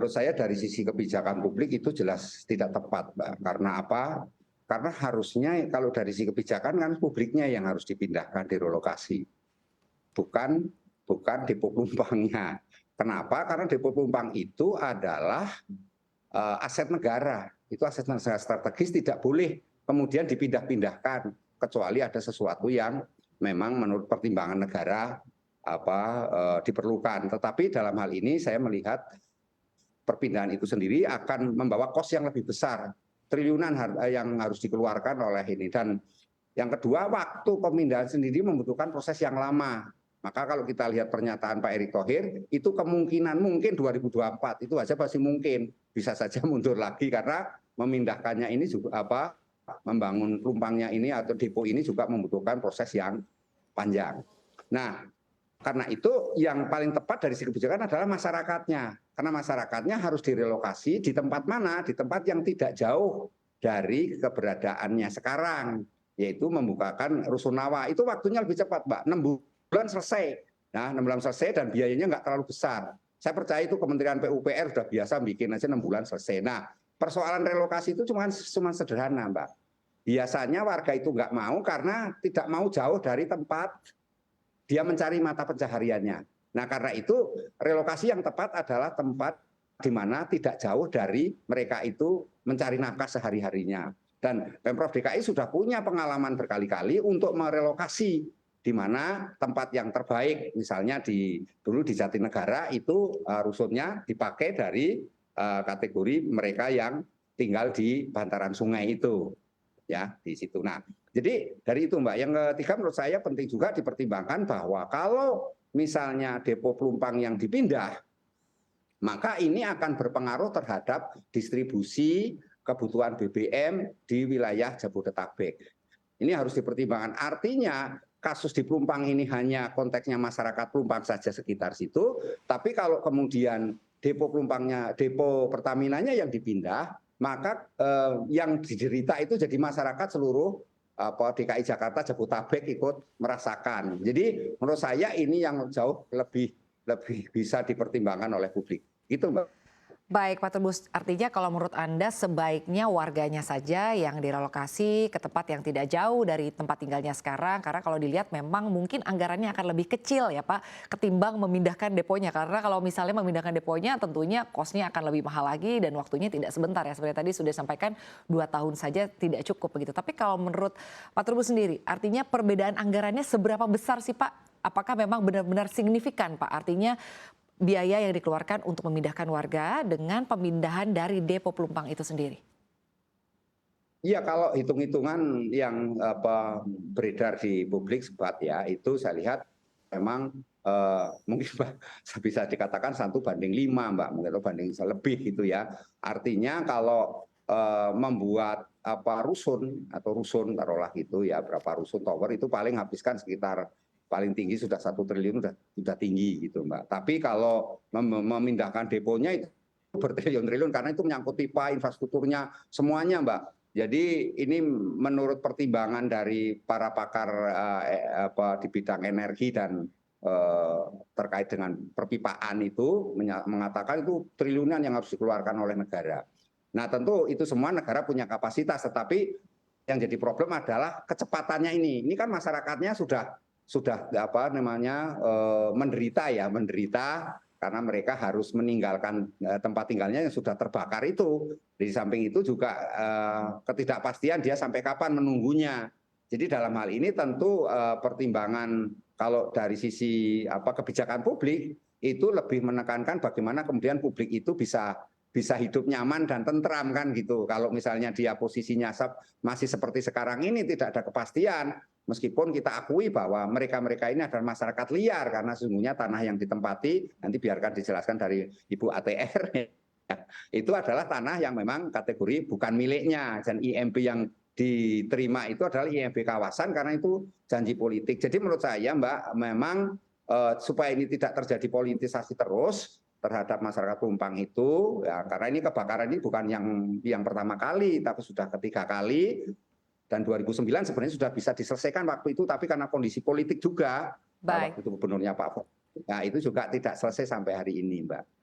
Menurut saya dari sisi kebijakan publik itu jelas tidak tepat, Mbak. Karena apa? Karena harusnya kalau dari sisi kebijakan kan publiknya yang harus dipindahkan, direlokasi, bukan bukan depo penumpangnya. Kenapa? Karena depo penumpang itu adalah aset negara. Itu aset negara strategis, tidak boleh kemudian dipindah-pindahkan kecuali ada sesuatu yang memang menurut pertimbangan negara diperlukan. Tetapi dalam hal ini saya melihat perpindahan itu sendiri akan membawa kos yang lebih besar, triliunan yang harus dikeluarkan oleh ini. Dan yang kedua, waktu pemindahan sendiri membutuhkan proses yang lama. Maka kalau kita lihat pernyataan Pak Erick Thohir, itu kemungkinan mungkin 2024 itu aja pasti mungkin, bisa saja mundur lagi karena memindahkannya ini juga membangun pelumpangnya ini atau depo ini juga membutuhkan proses yang panjang. Nah, karena itu yang paling tepat dari segi kebijakan adalah masyarakatnya. Karena masyarakatnya harus direlokasi di tempat mana? Di tempat yang tidak jauh dari keberadaannya sekarang, yaitu membukakan rusunawa. Itu waktunya lebih cepat, Mbak. 6 bulan selesai. Nah, 6 bulan selesai dan biayanya nggak terlalu besar. Saya percaya itu Kementerian PUPR sudah biasa bikin aja 6 bulan selesai. Nah, persoalan relokasi itu cuma sederhana, Mbak. Biasanya warga itu nggak mau karena tidak mau jauh dari tempat dia mencari mata pencahariannya. Nah, karena itu relokasi yang tepat adalah tempat di mana tidak jauh dari mereka itu mencari nafkah sehari-harinya. Dan Pemprov DKI sudah punya pengalaman berkali-kali untuk merelokasi di mana tempat yang terbaik, misalnya dulu di Jatinegara itu rusunnya dipakai dari kategori mereka yang tinggal di bantaran sungai itu, ya di situ. Nah, jadi dari itu, Mbak. Yang ketiga menurut saya penting juga dipertimbangkan bahwa kalau misalnya depo pelumpang yang dipindah, maka ini akan berpengaruh terhadap distribusi kebutuhan BBM di wilayah Jabodetabek. Ini harus dipertimbangkan. Artinya kasus di Pelumpang ini hanya konteksnya masyarakat Pelumpang saja sekitar situ, tapi kalau kemudian depo Pelumpangnya, depo Pertaminanya yang dipindah, maka yang diderita itu jadi masyarakat seluruh DKI Jakarta, Jabodetabek ikut merasakan. Jadi menurut saya ini yang jauh lebih bisa dipertimbangkan oleh publik. Gitu, Mbak. Baik, Pak Trubus, artinya kalau menurut Anda sebaiknya warganya saja yang direlokasi ke tempat yang tidak jauh dari tempat tinggalnya sekarang, karena kalau dilihat memang mungkin anggarannya akan lebih kecil ya Pak, ketimbang memindahkan deponya. Karena kalau misalnya memindahkan deponya tentunya kosnya akan lebih mahal lagi dan waktunya tidak sebentar ya. Seperti tadi sudah disampaikan 2 tahun saja tidak cukup begitu. Tapi kalau menurut Pak Trubus sendiri, artinya perbedaan anggarannya seberapa besar sih Pak? Apakah memang benar-benar signifikan Pak? Artinya biaya yang dikeluarkan untuk memindahkan warga dengan pemindahan dari depo Pelumpang itu sendiri? Iya, kalau hitung-hitungan yang beredar di publik sebat ya, itu saya lihat memang mungkin Mbak, bisa dikatakan 1:5 Mbak, mungkin atau banding lebih gitu ya. Artinya kalau membuat rusun atau rusun taruhlah gitu ya, berapa rusun tower itu paling habiskan sekitar paling tinggi sudah 1 triliun sudah tinggi gitu Mbak. Tapi kalau memindahkan deponya itu bertriliun-triliun karena itu menyangkut pipa, infrastrukturnya, semuanya Mbak. Jadi ini menurut pertimbangan dari para pakar di bidang energi dan terkait dengan perpipaan itu mengatakan itu triliunan yang harus dikeluarkan oleh negara. Nah, tentu itu semua negara punya kapasitas, tetapi yang jadi problem adalah kecepatannya ini. Ini kan masyarakatnya sudah menderita karena mereka harus meninggalkan tempat tinggalnya yang sudah terbakar itu. Di samping itu juga ketidakpastian dia sampai kapan menunggunya. Jadi dalam hal ini tentu pertimbangan kalau dari sisi kebijakan publik itu lebih menekankan bagaimana kemudian publik itu bisa hidup nyaman dan tentram kan gitu. Kalau misalnya dia posisinya masih seperti sekarang ini tidak ada kepastian, meskipun kita akui bahwa mereka-mereka ini adalah masyarakat liar karena sesungguhnya tanah yang ditempati, nanti biarkan dijelaskan dari Ibu ATR, itu adalah tanah yang memang kategori bukan miliknya, dan IMB yang diterima itu adalah IMB kawasan karena itu janji politik. Jadi menurut saya Mbak, memang supaya ini tidak terjadi politisasi terus terhadap masyarakat Pelumpang itu, ya, karena ini kebakaran ini bukan yang pertama kali, tapi sudah ketiga kali. Dan 2009 sebenarnya sudah bisa diselesaikan waktu itu, tapi karena kondisi politik juga, Baik. waktu itu gubernurnya Pak Fok, nah itu juga tidak selesai sampai hari ini, Mbak.